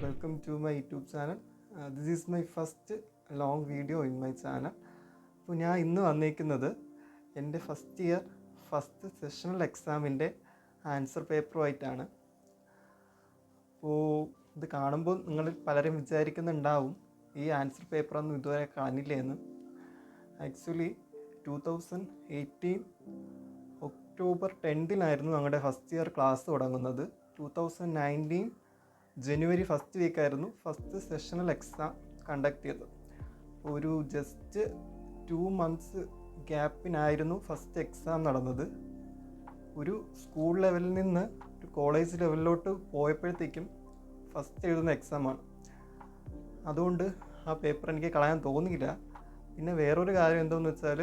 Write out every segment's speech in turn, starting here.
welcome to my YouTube channel. This is my first long video in my channel. അപ്പോൾ ഞാൻ ഇന്ന് വന്നിരിക്കുന്നത് എൻ്റെ ഫസ്റ്റ് ഇയർ ഫസ്റ്റ് സെഷണൽ എക്സാമിൻ്റെ ആൻസർ പേപ്പറുമായിട്ടാണ്. അപ്പോൾ ഇത് കാണുമ്പോൾ നിങ്ങൾ പലരും വിചാരിക്കുന്നുണ്ടാവും ഈ ആൻസർ പേപ്പറൊന്നും ഇതുവരെ കാണില്ലേന്ന്. ആക്ച്വലി 2018 ഒക്ടോബർ 10 ഞങ്ങളുടെ ഫസ്റ്റ് ഇയർ ക്ലാസ് തുടങ്ങുന്നത്. 2019 ജനുവരി ഫസ്റ്റ് വീക്കായിരുന്നു ഫസ്റ്റ് സെഷണൽ എക്സാം കണ്ടക്ട് ചെയ്തത്. ഒരു ജസ്റ്റ് 2 months ഗ്യാപ്പിനായിരുന്നു ഫസ്റ്റ് എക്സാം നടന്നത്. ഒരു സ്കൂൾ ലെവലിൽ നിന്ന് ഒരു കോളേജ് ലെവലിലോട്ട് പോയപ്പോഴത്തേക്കും ഫസ്റ്റ് എഴുതുന്ന എക്സാമാണ്. അതുകൊണ്ട് ആ പേപ്പർ എനിക്ക് കളയാൻ തോന്നിയില്ല. പിന്നെ വേറൊരു കാര്യം എന്താണെന്ന് വെച്ചാൽ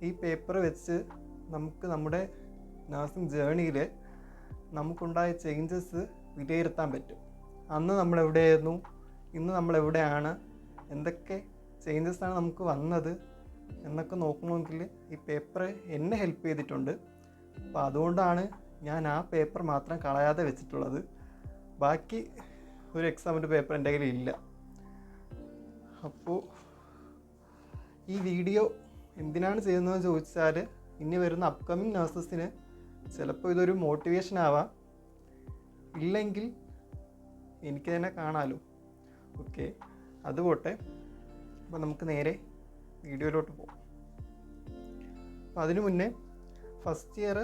ഈ പേപ്പർ വെച്ച് നമുക്ക് നമ്മുടെ നഴ്സിംഗ് ജേണിയിൽ നമുക്കുണ്ടായ ചേഞ്ചസ് വിലയിരുത്താൻ പറ്റും. അന്ന് നമ്മളെവിടെയായിരുന്നു, ഇന്ന് നമ്മളെവിടെയാണ്, എന്തൊക്കെ ചേഞ്ചസാണ് നമുക്ക് വന്നത് എന്നൊക്കെ നോക്കണമെങ്കിൽ ഈ പേപ്പർ എന്നെ ഹെൽപ്പ് ചെയ്തിട്ടുണ്ട്. അപ്പോൾ അതുകൊണ്ടാണ് ഞാൻ ആ പേപ്പർ മാത്രം കളയാതെ വെച്ചിട്ടുള്ളത്. ബാക്കി ഒരു എക്സാമിൻ്റെ പേപ്പർ എൻ്റെ കയ്യിൽ ഇല്ല. അപ്പോൾ ഈ വീഡിയോ എന്തിനാണ് ചെയ്യുന്നതെന്ന് ചോദിച്ചാൽ ഇനി വരുന്ന അപ്കമിങ് നഴ്സസിന് ചിലപ്പോൾ ഇതൊരു മോട്ടിവേഷൻ ആവാം, ഇല്ലെങ്കിൽ എനിക്ക് തന്നെ കാണാമല്ലോ. ഓക്കെ, അതുപോട്ടെ. അപ്പോൾ നമുക്ക് നേരെ വീഡിയോയിലോട്ട് പോകാം. അപ്പോൾ അതിനു മുന്നേ ഫസ്റ്റ് ഇയർ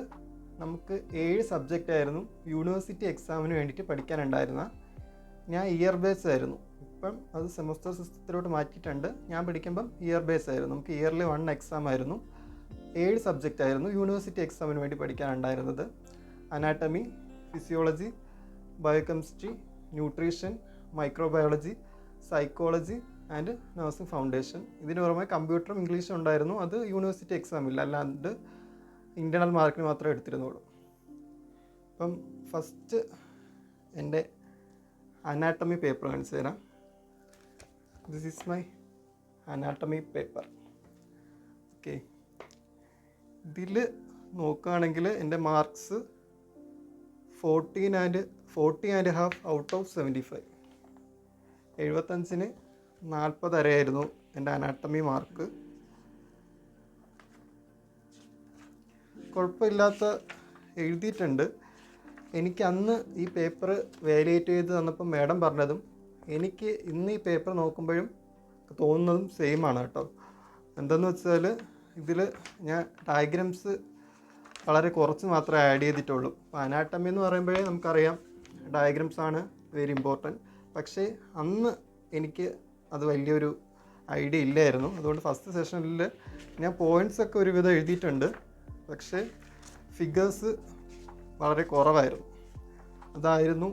നമുക്ക് 7 സബ്ജക്റ്റ് ആയിരുന്നു യൂണിവേഴ്സിറ്റി എക്സാമിന് വേണ്ടിയിട്ട് പഠിക്കാനുണ്ടായിരുന്ന. ഞാൻ ഇയർ ബേസ് ആയിരുന്നു. ഇപ്പം അത് സെമസ്റ്റർ സിസ്റ്റത്തിലോട്ട് മാറ്റിയിട്ടുണ്ട്. ഞാൻ പഠിക്കുമ്പം ഇയർ ബേസ് ആയിരുന്നു. നമുക്ക് ഇയർലി 1 എക്സാം ആയിരുന്നു. 7 സബ്ജക്റ്റ് ആയിരുന്നു യൂണിവേഴ്സിറ്റി എക്സാമിന് വേണ്ടി പഠിക്കാനുണ്ടായിരുന്നത്. Anatomy, physiology, biochemistry, nutrition, microbiology, psychology and nursing foundation. ഇതിന് പുറമെ കമ്പ്യൂട്ടറും ഇംഗ്ലീഷും ഉണ്ടായിരുന്നു. അത് യൂണിവേഴ്സിറ്റി എക്സാമില്ല, അല്ലാണ്ട് ഇൻറ്റേർണൽ മാർക്കിന് മാത്രമേ എടുത്തിരുന്നുള്ളൂ. അപ്പം ഫസ്റ്റ് എൻ്റെ അനാട്ടമി പേപ്പർ കാണിച്ചു തരാം. This is my anatomy paper. Okay, ഇതിൽ നോക്കുകയാണെങ്കിൽ എൻ്റെ മാർക്സ് 40.5 ഔട്ട് ഓഫ് 75. 75-ന് 40 അരയായിരുന്നു എൻ്റെ അനാട്ടമി മാർക്ക്. കുഴപ്പമില്ലാത്ത എഴുതിയിട്ടുണ്ട്. എനിക്ക് അന്ന് ഈ പേപ്പർ വാലിഡേറ്റ് ചെയ്ത് തന്നപ്പോൾ മാഡം പറഞ്ഞതും എനിക്ക് ഇന്ന് ഈ പേപ്പർ നോക്കുമ്പോഴും തോന്നുന്നതും സെയിം ആണ് കേട്ടോ. എന്തെന്ന് വെച്ചാൽ ഇതിൽ ഞാൻ ഡയഗ്രാംസ് വളരെ കുറച്ച് മാത്രമേ ആഡ് ചെയ്തിട്ടുള്ളൂ. അപ്പോൾ അനാട്ടമി എന്ന് പറയുമ്പോഴേ നമുക്കറിയാം ഡയഗ്രാംസ് ആണ് വെരി ഇമ്പോർട്ടൻറ്റ്. പക്ഷേ അന്ന് എനിക്ക് അത് വലിയൊരു ഐഡിയ ഇല്ലായിരുന്നു. അതുകൊണ്ട് ഫസ്റ്റ് സെഷനിൽ ഞാൻ പോയിൻറ്റ്സൊക്കെ ഒരുവിധം എഴുതിയിട്ടുണ്ട്, പക്ഷേ ഫിഗേഴ്സ് വളരെ കുറവായിരുന്നു. അതായിരുന്നു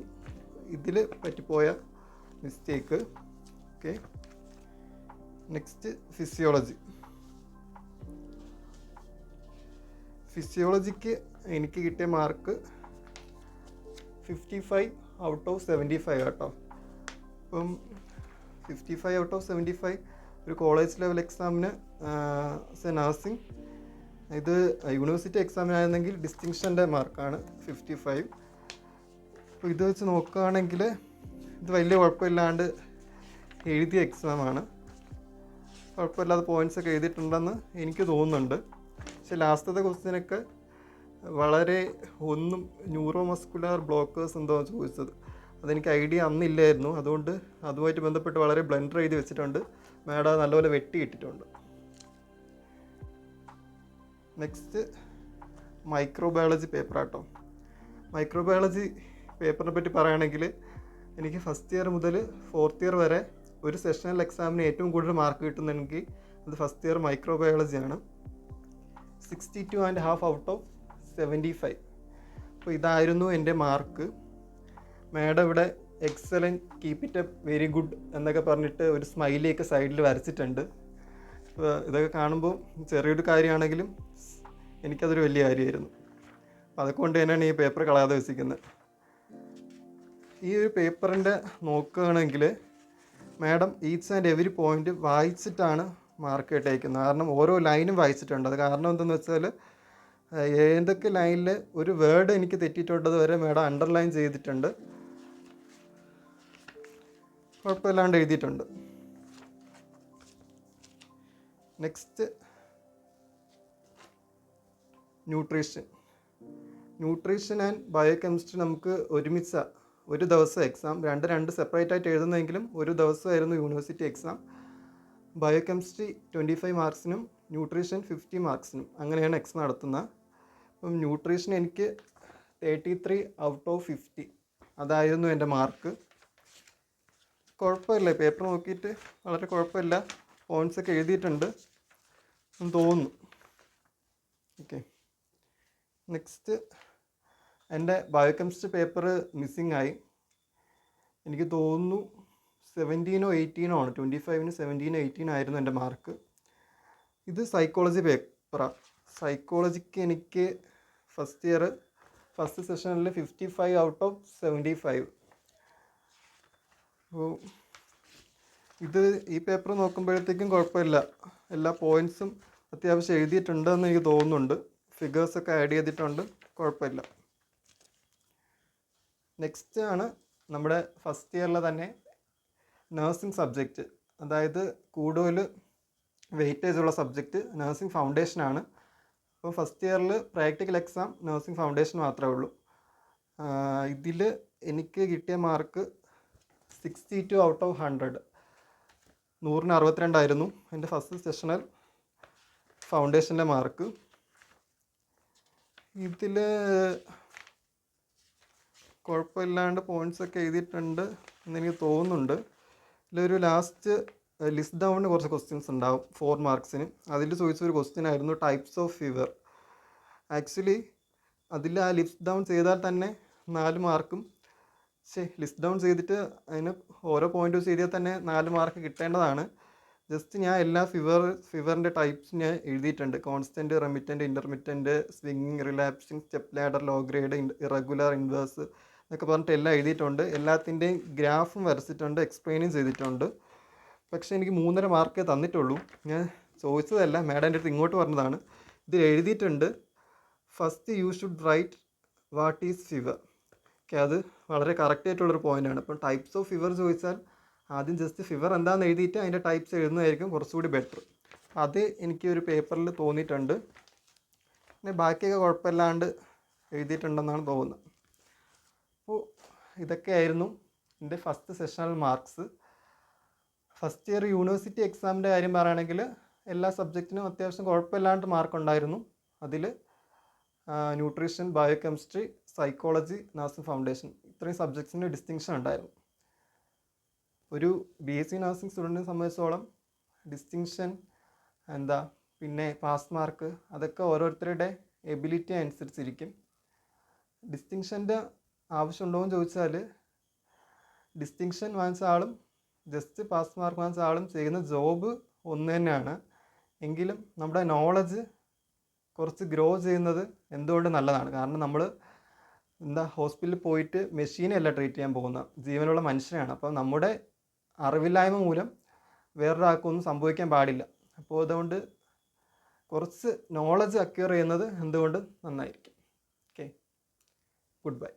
ഇതിൽ പറ്റിപ്പോയ മിസ്റ്റേക്ക്. ഓക്കെ, നെക്സ്റ്റ് ഫിസിയോളജിക്ക് എനിക്ക് കിട്ടിയ മാർക്ക് 55 ഔട്ട് ഓഫ് 75 കേട്ടോ. അപ്പം 55 ഔട്ട് ഓഫ് 75 ഒരു കോളേജ് ലെവൽ എക്സാമിന് നഴ്സിംഗ്, ഇത് യൂണിവേഴ്സിറ്റി എക്സാമിനായിരുന്നെങ്കിൽ ഡിസ്റ്റിങ്ഷൻ്റെ മാർക്കാണ് 55. അപ്പോൾ ഇത് വെച്ച് നോക്കുകയാണെങ്കിൽ ഇത് വലിയ കുഴപ്പമില്ലാണ്ട് എഴുതിയ എക്സാമാണ്. കുഴപ്പമില്ലാതെ പോയിൻറ്റ്സൊക്കെ എഴുതിയിട്ടുണ്ടെന്ന് എനിക്ക് തോന്നുന്നുണ്ട്. പക്ഷേ ലാസ്റ്റത്തെ ക്വസ്റ്റ്യനൊക്കെ വളരെ ന്യൂറോ മസ്കുലർ ബ്ലോക്കേഴ്സ് എന്തോ ചോദിച്ചത്. അതെനിക്ക് ഐഡിയ അന്നില്ലായിരുന്നു. അതുകൊണ്ട് അതുമായിട്ട് ബന്ധപ്പെട്ട് വളരെ ബ്ലണ്ടർ എഴുതി വെച്ചിട്ടുണ്ട്. മാഡം നല്ലപോലെ വെട്ടിയിട്ടിട്ടുണ്ട്. നെക്സ്റ്റ് മൈക്രോബയോളജി പേപ്പറാട്ടോ. മൈക്രോബയോളജി പേപ്പറിനെ പറ്റി പറയുകയാണെങ്കിൽ എനിക്ക് ഫസ്റ്റ് ഇയർ മുതൽ 4th ഇയർ വരെ ഒരു സെഷണൽ എക്സാമിന് ഏറ്റവും കൂടുതൽ മാർക്ക് കിട്ടുന്നെങ്കിൽ അത് ഫസ്റ്റ് ഇയർ മൈക്രോബയോളജിയാണ്. 62.5 out of 75. അപ്പോൾ ഇതായിരുന്നു എൻ്റെ മാർക്ക്. മാഡം ഇവിടെ excellent, keep it up, very good എന്നൊക്കെ പറഞ്ഞിട്ട് ഒരു സ്മൈലിയൊക്കെ സൈഡിൽ വരച്ചിട്ടുണ്ട്. അപ്പോൾ ഇതൊക്കെ കാണുമ്പോൾ ചെറിയൊരു കാര്യമാണെങ്കിലും എനിക്കതൊരു വലിയ കാര്യമായിരുന്നു. അപ്പോൾ അതുകൊണ്ട് തന്നെയാണ് ഈ പേപ്പർ കളയാതെ വെച്ചിരിക്കുന്നത്. ഈ ഒരു പേപ്പറിൻ്റെ നോക്കുകയാണെങ്കിൽ madam each and every point വായിച്ചിട്ടാണ് മാർക്ക് ഇട്ടേക്കുന്നത്. കാരണം ഓരോ ലൈനും വായിച്ചിട്ടുണ്ട്. അത് കാരണം എന്തെന്ന് വെച്ചാൽ ഏതൊക്കെ ലൈനിൽ ഒരു വേർഡ് എനിക്ക് തെറ്റിയിട്ടുള്ളത് വരെ മാഡം അണ്ടർലൈൻ ചെയ്തിട്ടുണ്ട്. കുഴപ്പമില്ലാണ്ട് എഴുതിയിട്ടുണ്ട്. നെക്സ്റ്റ് ന്യൂട്രീഷൻ ആൻഡ് ബയോകെമിസ്ട്രി നമുക്ക് ഒരു ദിവസം എക്സാം, രണ്ട് സെപ്പറേറ്റ് ആയിട്ട് എഴുതുന്നെങ്കിലും ഒരു ദിവസമായിരുന്നു യൂണിവേഴ്സിറ്റി എക്സാം. ബയോകെമിസ്ട്രി 25 മാർക്സിനും ന്യൂട്രീഷൻ 50 മാർക്സിനും അങ്ങനെയാണ് എക്സാം നടത്തുന്നത്. അപ്പം ന്യൂട്രീഷൻ എനിക്ക് 33 ഔട്ട് ഓഫ് 50 അതായിരുന്നു എൻ്റെ മാർക്ക്. കുഴപ്പമില്ല, പേപ്പർ നോക്കിയിട്ട് വളരെ കുഴപ്പമില്ല, പോയിൻറ്റ്സ് ഒക്കെ എഴുതിയിട്ടുണ്ട് എന്ന് തോന്നുന്നു. ഓക്കെ, നെക്സ്റ്റ് എൻ്റെ ബയോകെമിസ്ട്രി പേപ്പർ മിസ്സിങ് ആയി. എനിക്ക് തോന്നുന്നു 17 or 18 ആണ്, 25-ന് 17, 18 ആയിരുന്നു എൻ്റെ മാർക്ക്. ഇത് സൈക്കോളജി പേപ്പറാണ്. സൈക്കോളജിക്ക് എനിക്ക് ഫസ്റ്റ് സെഷനിൽ 55 ഔട്ട് ഓഫ് 75. അപ്പോൾ ഈ പേപ്പർ നോക്കുമ്പോഴത്തേക്കും കുഴപ്പമില്ല, എല്ലാ പോയിൻറ്റ്സും അത്യാവശ്യം എഴുതിയിട്ടുണ്ടെന്ന് എനിക്ക് തോന്നുന്നുണ്ട്. ഫിഗേഴ്സൊക്കെ ആഡ് ചെയ്തിട്ടുണ്ട്, കുഴപ്പമില്ല. നെക്സ്റ്റ് ആണ് നമ്മുടെ ഫസ്റ്റ് ഇയറിലെ തന്നെ നഴ്സിംഗ് സബ്ജക്റ്റ്, അതായത് കൂടുതൽ വെയിറ്റേജ് ഉള്ള സബ്ജക്റ്റ് നഴ്സിംഗ് ഫൗണ്ടേഷനാണ്. അപ്പോൾ ഫസ്റ്റ് ഇയറിൽ പ്രാക്ടിക്കൽ എക്സാം നഴ്സിംഗ് ഫൗണ്ടേഷൻ മാത്രമേ ഉള്ളൂ. ഇതിൽ എനിക്ക് കിട്ടിയ മാർക്ക് 62 ഔട്ട് ഓഫ് 100, 100-ന് 62 ആയിരുന്നു എൻ്റെ ഫസ്റ്റ് സെഷണൽ ഫൗണ്ടേഷൻ്റെ മാർക്ക്. ഇതിൽ കുഴപ്പമില്ലാണ്ട് പോയിൻറ്റ്സൊക്കെ എഴുതിയിട്ടുണ്ട് എന്നെനിക്ക് തോന്നുന്നുണ്ട്. ഇതിലൊരു ലാസ്റ്റ് ലിസ്റ്റ് ഡൗണിന് കുറച്ച് ക്വസ്റ്റ്യൻസ് ഉണ്ടാവും 4 മാർക്സിന്. അതിൽ ചോദിച്ചൊരു ക്വസ്റ്റ്യൻ ആയിരുന്നു ടൈപ്സ് ഓഫ് ഫീവർ. ആക്ച്വലി അതിൽ ആ ലിസ്റ്റ് ഡൗൺ ചെയ്താൽ തന്നെ 4 മാർക്കും, ലിസ്റ്റ് ഡൗൺ ചെയ്തിട്ട് അതിന് ഓരോ പോയിന്റ് വെച്ച് എഴുതിയാൽ തന്നെ 4 മാർക്ക് കിട്ടേണ്ടതാണ്. ജസ്റ്റ് ഞാൻ എല്ലാ ഫീവറിൻ്റെ ടൈപ്സ് ഞാൻ എഴുതിയിട്ടുണ്ട്. കോൺസ്റ്റൻറ്റ്, റെമിറ്റൻറ്റ്, ഇൻ്റർമിറ്റൻറ്റ്, സ്വിങ്ങിങ്, relapsing, step ladder, low grade, irregular, inverse എന്നൊക്കെ പറഞ്ഞിട്ട് എല്ലാം എഴുതിയിട്ടുണ്ട്. എല്ലാത്തിൻ്റെയും ഗ്രാഫും വരച്ചിട്ടുണ്ട്, എക്സ്പ്ലെയിനും ചെയ്തിട്ടുണ്ട്. പക്ഷേ എനിക്ക് 3.5 മാർക്കേ തന്നിട്ടുള്ളൂ. ഞാൻ ചോദിച്ചതല്ല, മാഡം എൻ്റെ അടുത്ത് ഇങ്ങോട്ട് പറഞ്ഞതാണ്. ഇത് എഴുതിയിട്ടുണ്ട്, first you should write what is fever. Okay, അത് വളരെ കറക്റ്റ് ആയിട്ടുള്ളൊരു പോയിൻ്റാണ്. അപ്പം ടൈപ്സ് ഓഫ് ഫീവർ ചോദിച്ചാൽ ആദ്യം ജസ്റ്റ് ഫീവർ എന്താണെന്ന് എഴുതിയിട്ട് അതിൻ്റെ ടൈപ്സ് എഴുതുന്നതായിരിക്കും കുറച്ചുകൂടി ബെറ്റർ. അത് എനിക്ക് ഒരു പേപ്പറിൽ തോന്നിയിട്ടുണ്ട്. പിന്നെ ബാക്കിയൊക്കെ കുഴപ്പമില്ലാണ്ട് എഴുതിയിട്ടുണ്ടെന്നാണ് തോന്നുന്നത്. അപ്പോൾ ഇതൊക്കെയായിരുന്നു എൻ്റെ first sessional marks. First year university എക്സാമിൻ്റെ കാര്യം പറയുകയാണെങ്കിൽ എല്ലാ സബ്ജക്റ്റിനും അത്യാവശ്യം കുഴപ്പമില്ലാണ്ട് മാർക്കുണ്ടായിരുന്നു. അതിൽ nutrition, biochemistry, psychology, nursing foundation ഇത്രയും സബ്ജക്ട്സിന് ഡിസ്റ്റിങ്ഷൻ ഉണ്ടായിരുന്നു. ഒരു BSc നഴ്സിംഗ് സ്റ്റുഡൻറ്റിനെ സംബന്ധിച്ചോളം ഡിസ്റ്റിങ്ഷൻ പിന്നെ പാസ് മാർക്ക് അതൊക്കെ ഓരോരുത്തരുടെ എബിലിറ്റി അനുസരിച്ചിരിക്കും. ഡിസ്റ്റിങ്ഷൻ്റെ ആവശ്യമുണ്ടോ എന്ന് ചോദിച്ചാൽ ഡിസ്റ്റിങ്ഷൻ വാങ്ങിച്ച ആളും ജസ്റ്റ് പാസ് മാർക്ക് വാങ്ങിച്ച ആളും ചെയ്യുന്ന ജോബ് ഒന്ന് തന്നെയാണ്. എങ്കിലും നമ്മുടെ നോളജ് കുറച്ച് ഗ്രോ ചെയ്യുന്നത് എന്തുകൊണ്ട് നല്ലതാണ്. കാരണം നമ്മൾ ഹോസ്പിറ്റലിൽ പോയിട്ട് മെഷീനെ അല്ല ട്രീറ്റ് ചെയ്യാൻ പോകുന്നത്, ജീവനുള്ള മനുഷ്യനാണ്. അപ്പോൾ നമ്മുടെ അറിവില്ലായ്മ മൂലം വേറൊരാൾക്കൊന്നും സംഭവിക്കാൻ പാടില്ല. അപ്പോൾ അതുകൊണ്ട് കുറച്ച് നോളജ് അക്വയർ ചെയ്യുന്നത് എന്തുകൊണ്ട് നന്നായിരിക്കും. Okay, good bye.